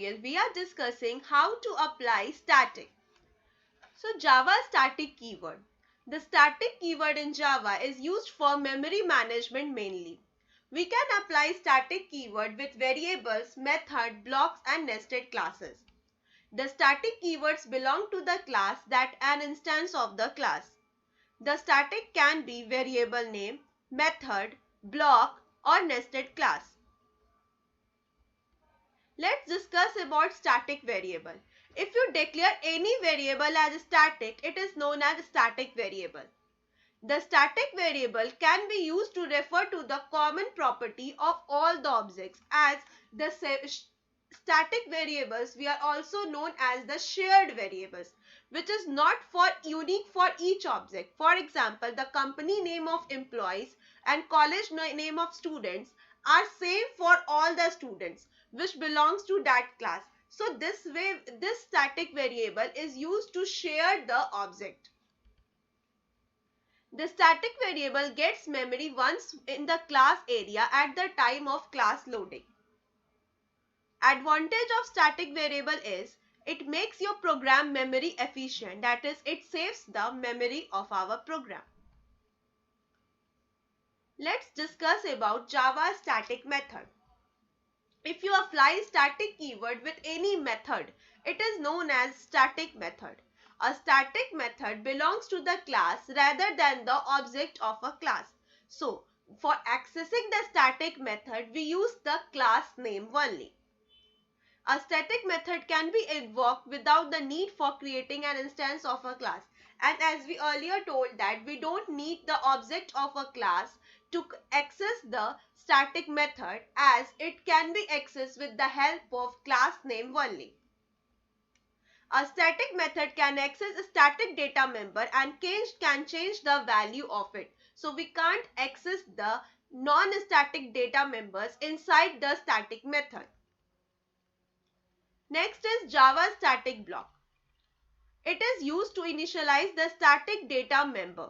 tutorial, we are discussing how to apply static. So Java static keyword. The static keyword in Java is used for memory management mainly. We can apply static keyword with variables, method, blocks and nested classes. The static keywords belong to the class that an instance of the class. The static can be variable name, method, block or nested class. Let's discuss about static variable. If you declare any variable as static, it is known as static variable. The static variable can be used to refer to the common property of all the objects. As the static variables, we are also known as the shared variables, which is not unique for each object. For example, the company name of employees and college name of students are same for all the students, which belongs to that class. So this way, this static variable is used to share the object. The static variable gets memory once in the class area at the time of class loading. Advantage of static variable is it makes your program memory efficient, that is, it saves the memory of our program. Let's discuss about Java static method. If you apply static keyword with any method, it is known as static method. A static method belongs to the class rather than the object of a class. So, for accessing the static method, we use the class name only. A static method can be invoked without the need for creating an instance of a class. And as we earlier told that we don't need the object of a class to access the static method, as it can be accessed with the help of class name only. A static method can access a static data member and can change the value of it. So we can't access the non-static data members inside the static method. Next is Java static block. It is used to initialize the static data member.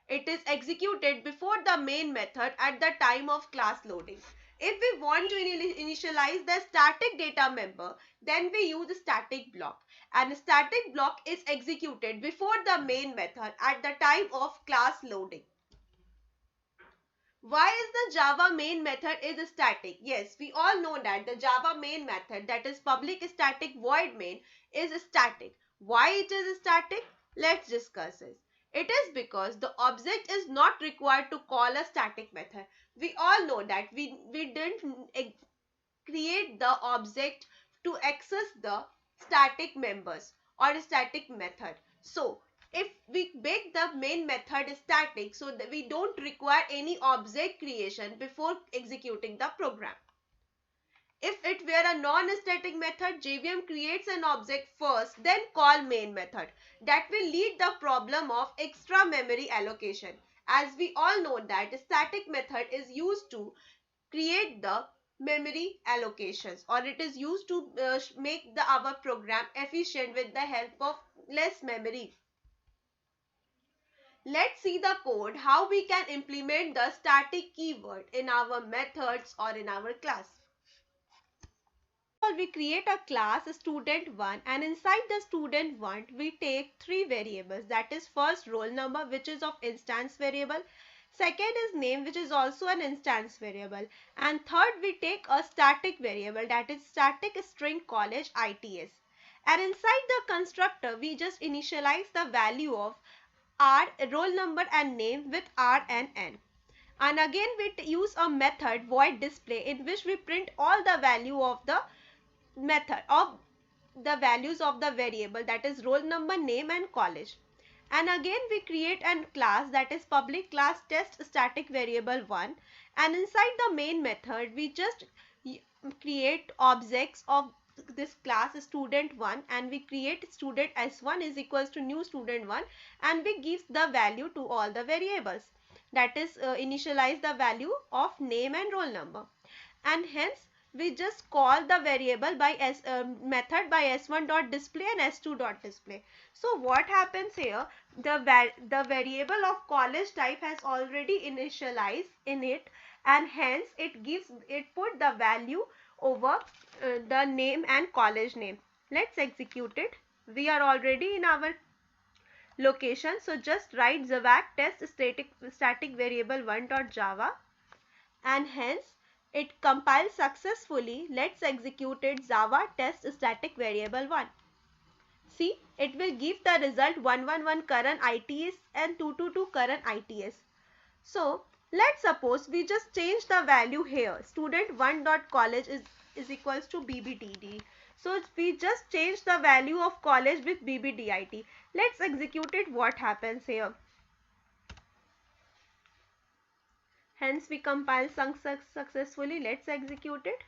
It is executed before the main method at the time of class loading. If we want to initialize the static data member, then we use static block. And static block is executed before the main method at the time of class loading. Why is the Java main method is static? Yes, we all know that the Java main method, that is public static void main, is static. Why it is static? Let's discuss this. It is because the object is not required to call a static method. We all know that we didn't create the object to access the static members or static method. So, if we make the main method static, so that we don't require any object creation before executing the program. If it were a non-static method, JVM creates an object first, then call main method. That will lead the problem of extra memory allocation. As we all know that static method is used to create the memory allocations, or it is used to make our program efficient with the help of less memory. Let's see the code how we can implement the static keyword in our methods or in our class. We create a class student1, and inside the student1 we take three variables, that is first roll number, which is of instance variable, second is name, which is also an instance variable, and third we take a static variable, that is static string college its. And inside the constructor we just initialize the value of r, roll number and name with r and n. And again we use a method void display in which we print all the value of the method of the values of the variable, that is roll number, name and college. And again we create a class, that is public class test static variable 1, and inside the main method we just create objects of this class student1, and we create student s1 is equals to new student1, and we give the value to all the variables, that is initialize the value of name and roll number, and hence we just call the variable by method by s1.display and s2.display. So what happens here, the variable of college type has already initialized in it, and hence it put the value over the name and college name. Let's execute it. We are already in our location, so just write Zavak test static variable 1.java, and hence it compiles successfully. Let's execute it. Java test static variable 1. See, it will give the result 111 current ITS and 222 current ITS. So let's suppose we just change the value here. Student1.college is equals to BBDD. So we just change the value of college with BBDIT. Let's execute it. What happens here? Hence we compile successfully. Let's execute it.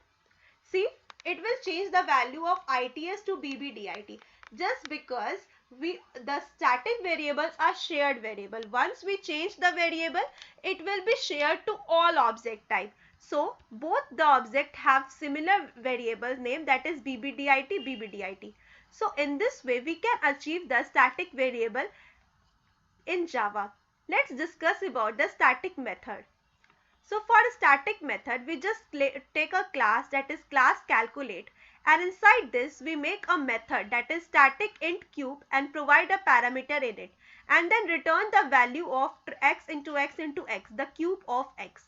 See, it will change the value of ITS to BBDIT just because the static variables are shared variable. Once we change the variable, it will be shared to all object type. So both the object have similar variable name, that is BBDIT, BBDIT. So in this way we can achieve the static variable in Java. Let's discuss about the static method. So for a static method, we just take a class, that is class calculate, and inside this we make a method, that is static int cube, and provide a parameter in it, and then return the value of x into x into x, the cube of x.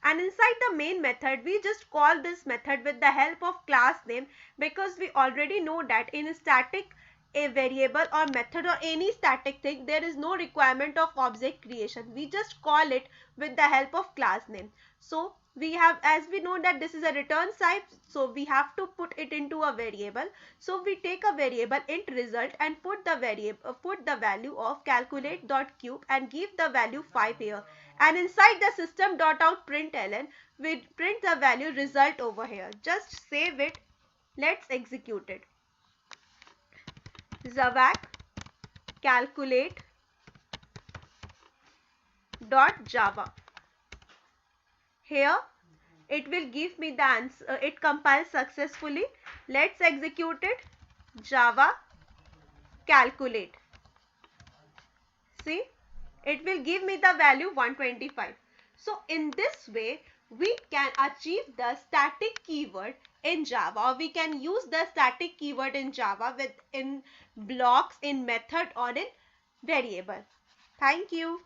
And inside the main method, we just call this method with the help of class name, because we already know that in static a variable or method or any static thing, there is no requirement of object creation. We just call it with the help of class name. So we have, as we know that this is a return type, so we have to put it into a variable. So we take a variable int result and put the value of calculate.cube and give the value 5 here. And inside the system.out println, we print the value result over here. Just save it. Let's execute it. Zavak calculate .java. Here it will give me the answer. It compiles successfully. Let's execute it. Java calculate. See, it will give me the value 125. So in this way we can achieve the static keyword in Java, or we can use the static keyword in Java in blocks, in method, or in variable. Thank you.